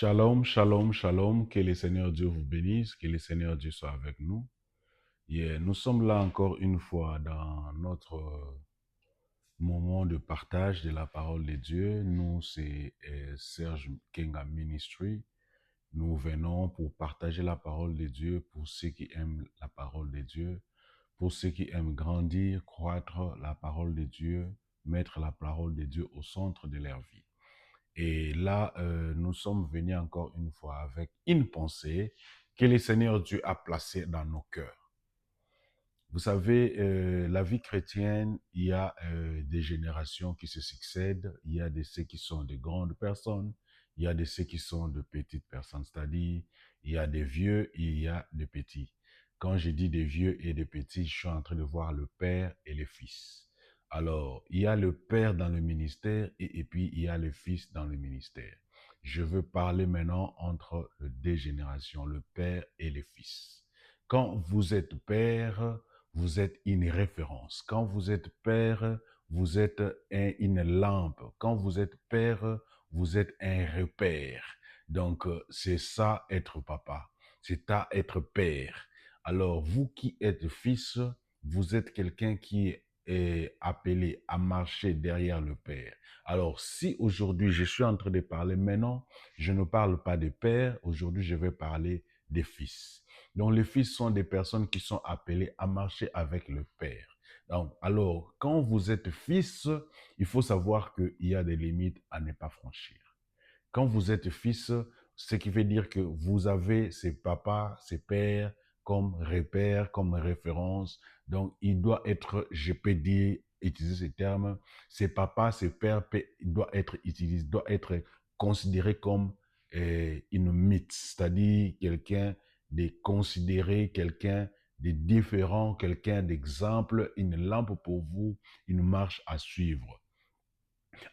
Shalom, shalom, shalom. Que le Seigneur Dieu vous bénisse, que le Seigneur Dieu soit avec nous. Nous sommes là encore une fois dans notre moment de partage de la parole de Dieu. Nous, c'est Serge Kenga Ministry. Nous venons pour partager la parole de Dieu pour ceux qui aiment la parole de Dieu, pour ceux qui aiment grandir, croître la parole de Dieu, mettre la parole de Dieu au centre de leur vie. Et là, nous sommes venus encore une fois avec une pensée que le Seigneur Dieu a placée dans nos cœurs. Vous savez, la vie chrétienne, il y a des générations qui se succèdent. Il y a de ceux qui sont de grandes personnes, il y a de ceux qui sont de petites personnes, c'est-à-dire il y a des vieux et il y a des petits. Quand je dis des vieux et des petits, je suis en train de voir le père et le fils. Alors, il y a le père dans le ministère et puis il y a le fils dans le ministère. Je veux parler maintenant entre les deux générations, le père et le fils. Quand vous êtes père, vous êtes une référence. Quand vous êtes père, vous êtes une lampe. Quand vous êtes père, vous êtes un repère. Donc, c'est ça être papa. C'est ça être père. Alors, vous qui êtes fils, vous êtes quelqu'un qui est appelé à marcher derrière le père. Alors, si aujourd'hui je suis en train de parler maintenant, je ne parle pas de père, aujourd'hui je vais parler des fils. Donc, les fils sont des personnes qui sont appelées à marcher avec le Père. Donc, alors, quand vous êtes fils, il faut savoir qu'il y a des limites à ne pas franchir. Quand vous êtes fils, ce qui veut dire que vous avez ses papas, ses pères comme repère, comme référence. Donc, il doit être, je peux dire, utiliser ces termes, ses papas, ses pères, il doit être utilisé, doit être considéré comme une mythe, c'est-à-dire quelqu'un de considéré, quelqu'un de différent, quelqu'un d'exemple, une lampe pour vous, une marche à suivre.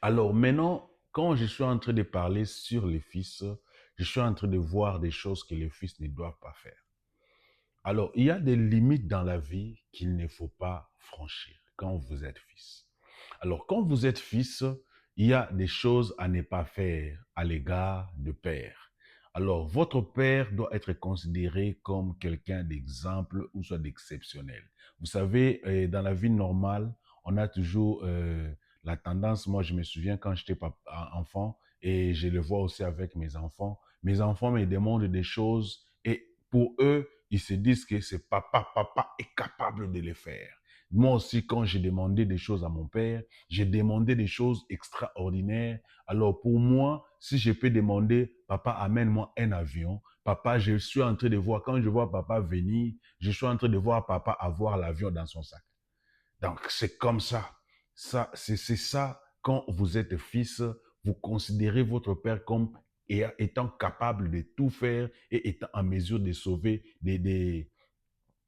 Alors maintenant, quand je suis en train de parler sur les fils, je suis en train de voir des choses que les fils ne doivent pas faire. Alors, il y a des limites dans la vie qu'il ne faut pas franchir quand vous êtes fils. Alors, quand vous êtes fils, il y a des choses à ne pas faire à l'égard de père. Alors, votre père doit être considéré comme quelqu'un d'exemple ou soit d'exceptionnel. Vous savez, dans la vie normale, on a toujours la tendance, moi je me souviens quand j'étais enfant, et je le vois aussi avec mes enfants me demandent des choses et pour eux, ils se disent que c'est papa est capable de les faire. Moi aussi, quand j'ai demandé des choses à mon père, j'ai demandé des choses extraordinaires. Alors pour moi, si je peux demander, papa, amène-moi un avion. Papa, je suis en train de voir, quand je vois papa venir, je suis en train de voir papa avoir l'avion dans son sac. Donc c'est comme ça. C'est ça, quand vous êtes fils, vous considérez votre père comme étant capable de tout faire et étant en mesure de sauver des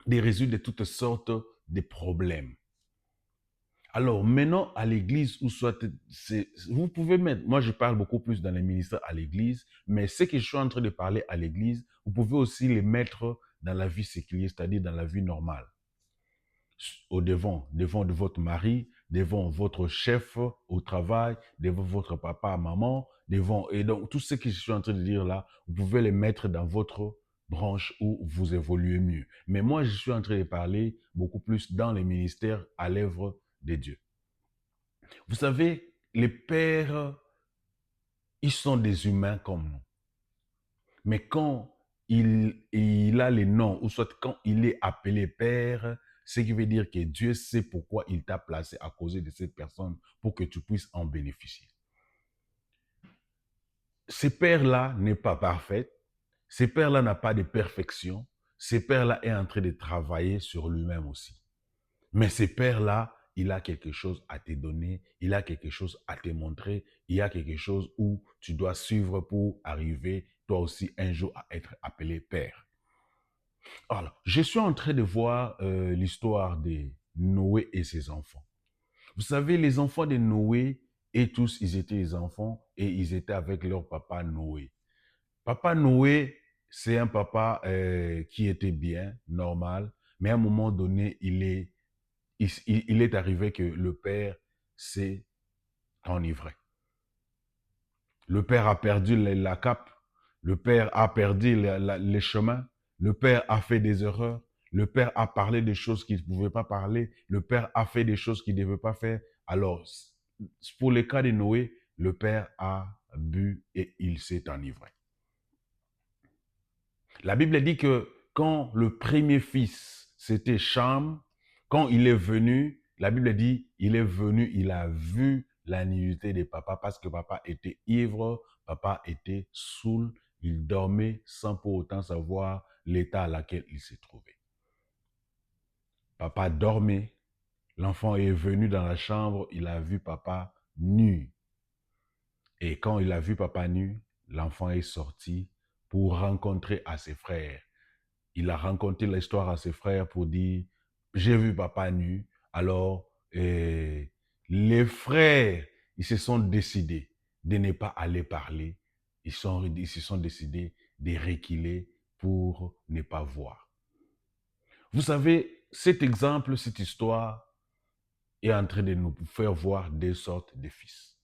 résultats de toutes sortes de problèmes. Alors maintenant, à l'église, ou soit, vous pouvez mettre, moi je parle beaucoup plus dans les ministères à l'église, mais ce que je suis en train de parler à l'église, vous pouvez aussi les mettre dans la vie séculière, c'est-à-dire dans la vie normale. Devant de votre mari, devant votre chef au travail, devant votre papa, maman, devant, et donc tout ce que je suis en train de dire là, vous pouvez les mettre dans votre branche où vous évoluez mieux. Mais moi, je suis en train de parler beaucoup plus dans les ministères à l'œuvre de Dieu. Vous savez, les pères, ils sont des humains comme nous. Mais quand il a les noms, ou soit quand il est appelé père, ce qui veut dire que Dieu sait pourquoi il t'a placé à cause de cette personne pour que tu puisses en bénéficier. Ce père-là n'est pas parfait. Ce père-là n'a pas de perfection. Ce père-là est en train de travailler sur lui-même aussi. Mais ce père-là, il a quelque chose à te donner, il a quelque chose à te montrer, il y a quelque chose où tu dois suivre pour arriver toi aussi un jour à être appelé père. Alors, je suis en train de voir l'histoire de Noé et ses enfants. Vous savez, les enfants de Noé, et tous, ils étaient les enfants et ils étaient avec leur papa Noé. Papa Noé, c'est un papa qui était bien, normal, mais à un moment donné, il est arrivé que le père s'est enivré. Le père a perdu la cape Le père a perdu les chemins. Le père a fait des erreurs. Le père a parlé des choses qu'il ne pouvait pas parler. Le père a fait des choses qu'il ne devait pas faire. Alors, pour le cas de Noé, le père a bu et il s'est enivré. La Bible dit que quand le premier fils, c'était Cham, quand il est venu, la Bible dit, il est venu, il a vu la nudité de papa parce que papa était ivre, papa était saoul, il dormait sans pour autant savoir l'état à laquelle il s'est trouvé. Papa dormait, l'enfant est venu dans la chambre, il a vu papa nu. Et quand il a vu papa nu, l'enfant est sorti pour rencontrer à ses frères. Il a raconté l'histoire à ses frères pour dire, j'ai vu papa nu. Alors, les frères, ils se sont décidés de ne pas aller parler. Ils se sont décidés de reculer pour ne pas voir. Vous savez, cet exemple, cette histoire est en train de nous faire voir deux sortes de fils.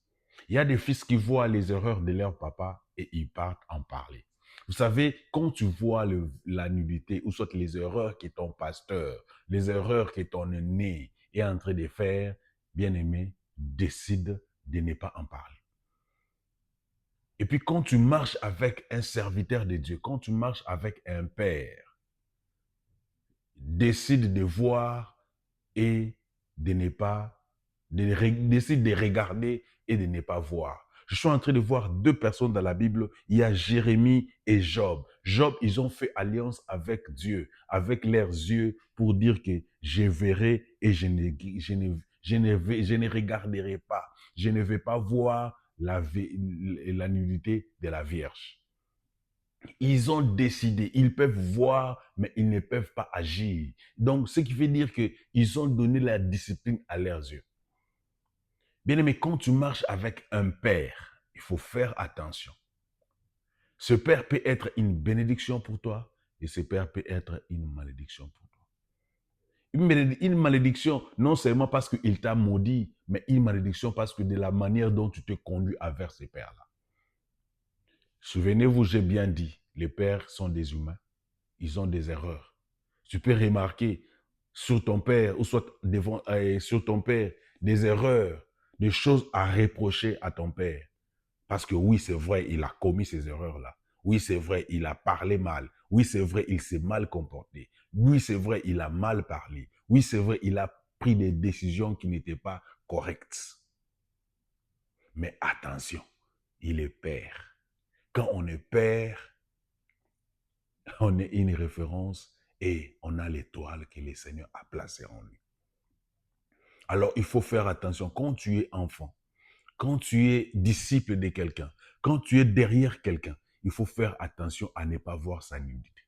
Il y a des fils qui voient les erreurs de leur papa et ils partent en parler. Vous savez, quand tu vois la nudité ou soit les erreurs que ton pasteur, les erreurs que ton aîné est en train de faire, bien-aimé, décide de ne pas en parler. Et puis quand tu marches avec un serviteur de Dieu, quand tu marches avec un père, décide de voir et de ne pas, décide de regarder et de ne pas voir. Je suis en train de voir deux personnes dans la Bible. Il y a Jérémie et Job. Job, ils ont fait alliance avec Dieu, avec leurs yeux, pour dire que je verrai et je ne regarderai pas. Je ne vais pas voir la nudité de la Vierge. Ils ont décidé, ils peuvent voir, mais ils ne peuvent pas agir. Donc, ce qui veut dire qu'ils ont donné la discipline à leurs yeux. Bien aimé, quand tu marches avec un père, il faut faire attention. Ce père peut être une bénédiction pour toi et ce père peut être une malédiction pour toi. Une malédiction, non seulement parce qu'il t'a maudit, mais une malédiction parce que de la manière dont tu te conduis envers ce père-là. Souvenez-vous, j'ai bien dit, les pères sont des humains. Ils ont des erreurs. Tu peux remarquer sur ton père ou soit sur ton père des erreurs, des choses à reprocher à ton père. Parce que oui, c'est vrai, il a commis ces erreurs-là. Oui, c'est vrai, il a parlé mal. Oui, c'est vrai, il s'est mal comporté. Oui, c'est vrai, il a mal parlé. Oui, c'est vrai, il a pris des décisions qui n'étaient pas correctes. Mais attention, il est père. Quand on est père, on est une référence et on a l'étoile que le Seigneur a placée en lui. Alors, il faut faire attention. Quand tu es enfant, quand tu es disciple de quelqu'un, quand tu es derrière quelqu'un, il faut faire attention à ne pas voir sa nudité.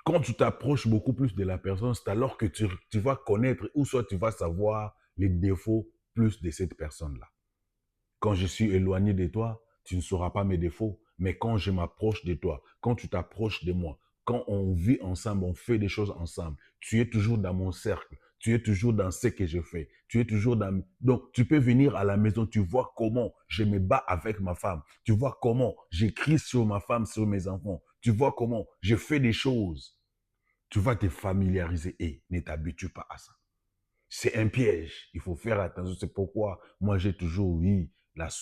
Quand tu t'approches beaucoup plus de la personne, c'est alors que tu vas connaître ou soit tu vas savoir les défauts plus de cette personne-là. Quand je suis éloigné de toi, tu ne sauras pas mes défauts. Mais quand je m'approche de toi, quand tu t'approches de moi, quand on vit ensemble, on fait des choses ensemble, tu es toujours dans mon cercle, tu es toujours dans ce que je fais, tu es toujours dans... Donc, tu peux venir à la maison, tu vois comment je me bats avec ma femme, tu vois comment j'écris sur ma femme, sur mes enfants, tu vois comment je fais des choses. Tu vas te familiariser et ne t'habitue pas à ça. C'est un piège. Il faut faire attention. C'est pourquoi moi, j'ai toujours, oui,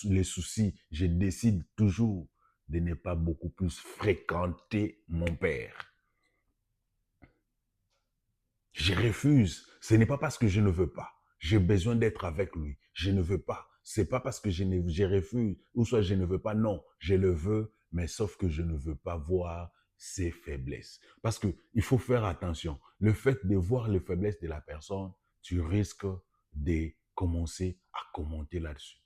les soucis. Je décide toujours de ne pas beaucoup plus fréquenter mon père. Je refuse. Ce n'est pas parce que je ne veux pas. J'ai besoin d'être avec lui. Je ne veux pas. C'est pas parce que je refuse ou soit je ne veux pas. Non, je le veux, mais sauf que je ne veux pas voir ses faiblesses. Parce que il faut faire attention. Le fait de voir les faiblesses de la personne, tu risques de commencer à commenter là-dessus.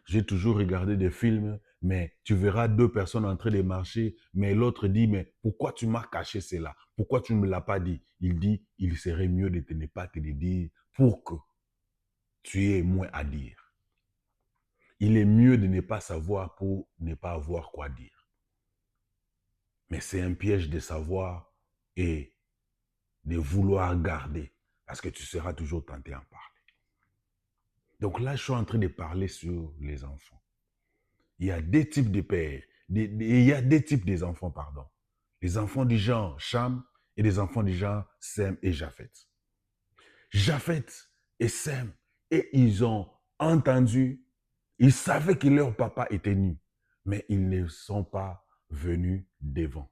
J'ai toujours regardé des films, mais tu verras deux personnes en train de marcher, mais l'autre dit, mais pourquoi tu m'as caché cela? Pourquoi tu ne me l'as pas dit? Il dit, il serait mieux de ne pas te le dire pour que tu aies moins à dire. Il est mieux de ne pas savoir pour ne pas avoir quoi dire. Mais c'est un piège de savoir et de vouloir garder, parce que tu seras toujours tenté à en parler. Donc là, je suis en train de parler sur les enfants. Il y a des types de pères, il y a des types des enfants, pardon. Les enfants du genre Cham et les enfants du genre Sem et Japhet. Japhet et Sem, et ils ont entendu, ils savaient que leur papa était nu, mais ils ne sont pas venus devant.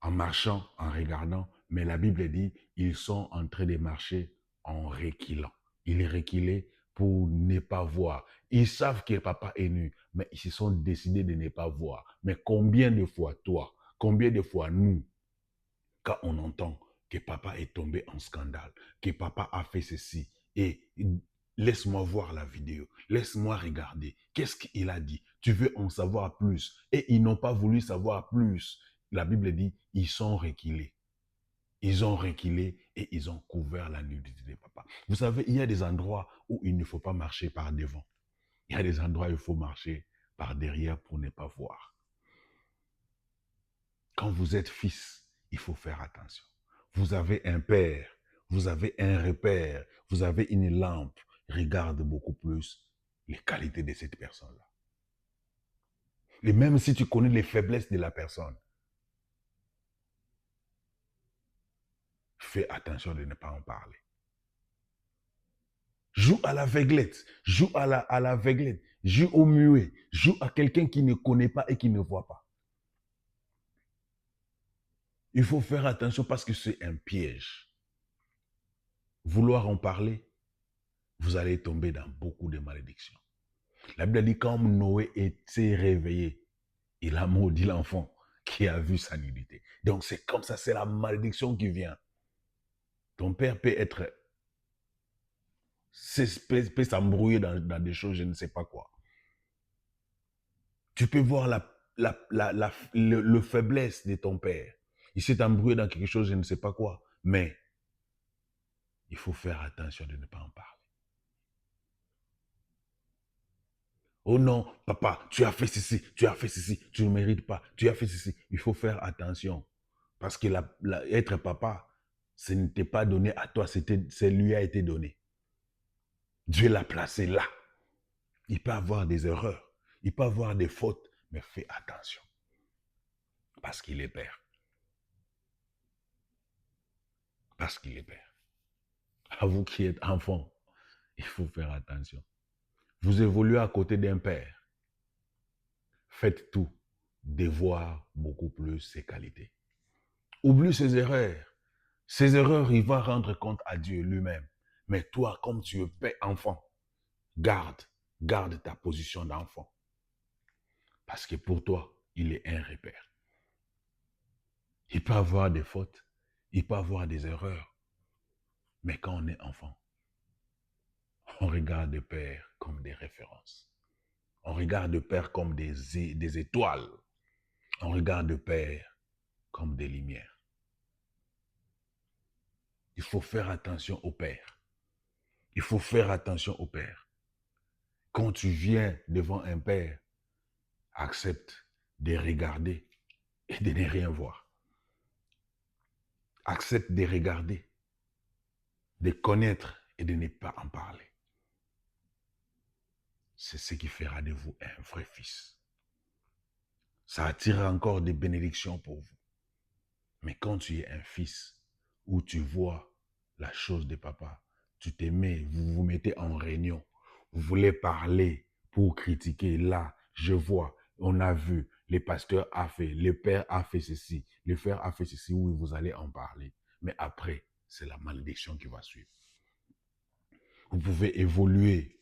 En marchant, en regardant, mais la Bible dit, ils sont en train de marcher en reculant. Ils reculent pour ne pas voir. Ils savent que papa est nu, mais ils se sont décidés de ne pas voir. Mais combien de fois toi, combien de fois nous, quand on entend que papa est tombé en scandale, que papa a fait ceci, et laisse-moi voir la vidéo, laisse-moi regarder, qu'est-ce qu'il a dit? Tu veux en savoir plus? Et ils n'ont pas voulu savoir plus. La Bible dit, ils sont reculés. Ils ont reculé et ils ont couvert la nudité de papa. Vous savez, il y a des endroits où il ne faut pas marcher par devant. Il y a des endroits où il faut marcher par derrière pour ne pas voir. Quand vous êtes fils, il faut faire attention. Vous avez un père, vous avez un repère, vous avez une lampe. Regarde beaucoup plus les qualités de cette personne-là. Et même si tu connais les faiblesses de la personne, fais attention de ne pas en parler. Joue à l'aveuglette, joue à l'aveuglette, joue au muet, joue à quelqu'un qui ne connaît pas et qui ne voit pas. Il faut faire attention parce que c'est un piège. Vouloir en parler, vous allez tomber dans beaucoup de malédictions. La Bible dit quand Noé s'est réveillé, il a maudit l'enfant qui a vu sa nudité. Donc c'est comme ça, c'est la malédiction qui vient. Ton père peut être, peut s'embrouiller dans des choses, je ne sais pas quoi. Tu peux voir le faiblesse de ton père. Il s'est embrouillé dans quelque chose, je ne sais pas quoi. Mais il faut faire attention de ne pas en parler. Oh non, papa, tu as fait ceci, tu as fait ceci, tu ne mérites pas, tu as fait ceci. Il faut faire attention. Parce que être papa, ce n'était pas donné à toi, c'est lui a été donné. Dieu l'a placé là. Il peut avoir des erreurs, il peut avoir des fautes, mais fais attention. Parce qu'il est père. Parce qu'il est père. À vous qui êtes enfant, il faut faire attention. Vous évoluez à côté d'un père. Faites tout de voir beaucoup plus ses qualités. Oublie ses erreurs. Ses erreurs, il va rendre compte à Dieu lui-même. Mais toi, comme tu es père enfant, garde ta position d'enfant. Parce que pour toi, il est un repère. Il peut avoir des fautes, il peut avoir des erreurs. Mais quand on est enfant, on regarde le père comme des références. On regarde le père comme des étoiles. On regarde le père comme des lumières. Il faut faire attention au père. Il faut faire attention au père. Quand tu viens devant un père, accepte de regarder et de ne rien voir. Accepte de regarder, de connaître et de ne pas en parler. C'est ce qui fera de vous un vrai fils. Ça attirera encore des bénédictions pour vous. Mais quand tu es un fils, où tu vois la chose de papa, tu te mets, vous vous mettez en réunion, vous voulez parler pour critiquer. Là, je vois, on a vu, le pasteur a fait, le père a fait ceci, le frère a fait ceci, oui, vous allez en parler. Mais après, c'est la malédiction qui va suivre. Vous pouvez évoluer,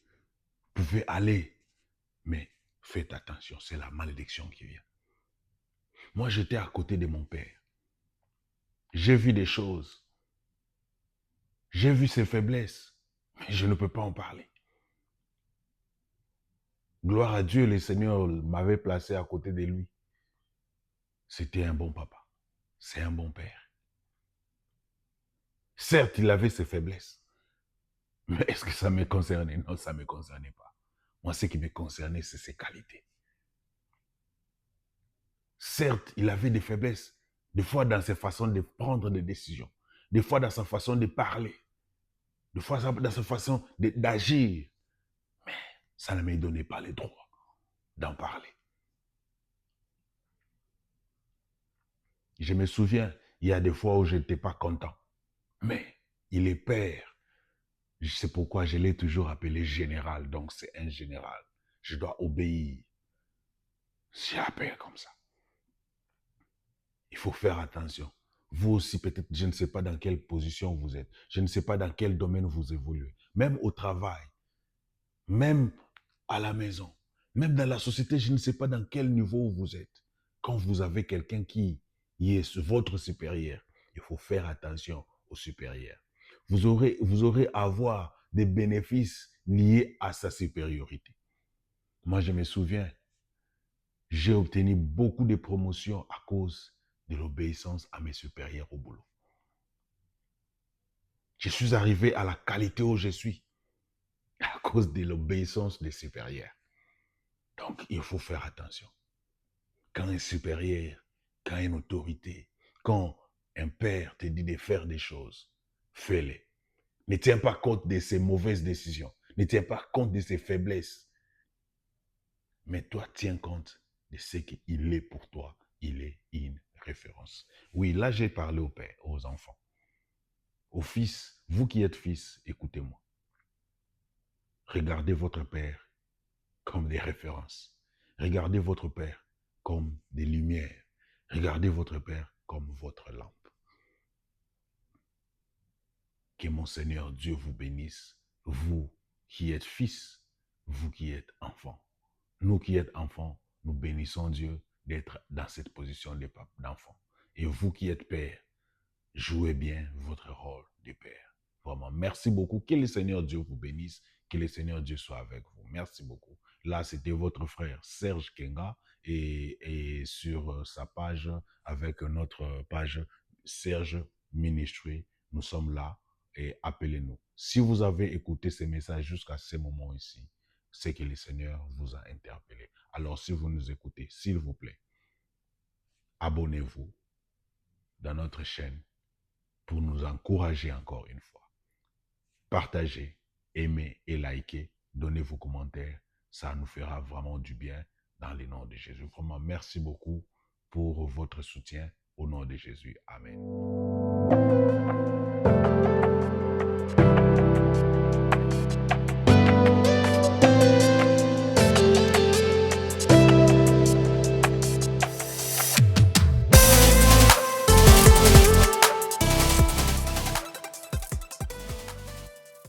vous pouvez aller, mais faites attention, c'est la malédiction qui vient. Moi, j'étais à côté de mon père. J'ai vu des choses. J'ai vu ses faiblesses, mais je ne peux pas en parler. Gloire à Dieu, le Seigneur m'avait placé à côté de lui. C'était un bon papa. C'est un bon père. Certes, il avait ses faiblesses. Mais est-ce que ça me concernait? Non, ça ne me concernait pas. Moi, ce qui me concernait, c'est ses qualités. Certes, il avait des faiblesses. Des fois, dans ses façons de prendre des décisions. Des fois, dans sa façon de parler. dans sa façon d'agir. Mais ça ne me donnait pas le droit d'en parler. Je me souviens, il y a des fois où je n'étais pas content. Mais il est père. C'est pourquoi je l'ai toujours appelé général. Donc c'est un général. Je dois obéir. C'est un père comme ça. Il faut faire attention. Vous aussi, peut-être, je ne sais pas dans quelle position vous êtes. Je ne sais pas dans quel domaine vous évoluez. Même au travail, même à la maison, même dans la société, je ne sais pas dans quel niveau vous êtes. Quand vous avez quelqu'un qui est votre supérieur, il faut faire attention au supérieur. Vous aurez à avoir des bénéfices liés à sa supériorité. Moi, je me souviens, j'ai obtenu beaucoup de promotions à cause de l'obéissance à mes supérieurs au boulot. Je suis arrivé à la qualité où je suis à cause de l'obéissance des supérieurs. Donc, il faut faire attention. Quand un supérieur, quand une autorité, quand un père te dit de faire des choses, fais-les. Ne tiens pas compte de ses mauvaises décisions. Ne tiens pas compte de ses faiblesses. Mais toi, tiens compte de ce qu'il est pour toi. Il est une référence. Oui, là, j'ai parlé au père, aux enfants. Aux fils, vous qui êtes fils, écoutez-moi. Regardez votre père comme des références. Regardez votre père comme des lumières. Regardez votre père comme votre lampe. Que mon Seigneur Dieu vous bénisse, vous qui êtes fils, vous qui êtes enfants. Nous qui êtes enfants, nous bénissons Dieu d'être dans cette position d'enfant. Et vous qui êtes père, jouez bien votre rôle de père. Vraiment, merci beaucoup. Que le Seigneur Dieu vous bénisse. Que le Seigneur Dieu soit avec vous. Merci beaucoup. Là, c'était votre frère Serge Kenga et sur sa page, avec notre page Serge Ministry, nous sommes là et appelez-nous. Si vous avez écouté ces messages jusqu'à ce moment ici, c'est que le Seigneur vous a interpellé. Alors, si vous nous écoutez, s'il vous plaît, abonnez-vous dans notre chaîne pour nous encourager encore une fois. Partagez, aimez et likez, donnez vos commentaires. Ça nous fera vraiment du bien dans le nom de Jésus. Vraiment, merci beaucoup pour votre soutien au nom de Jésus. Amen.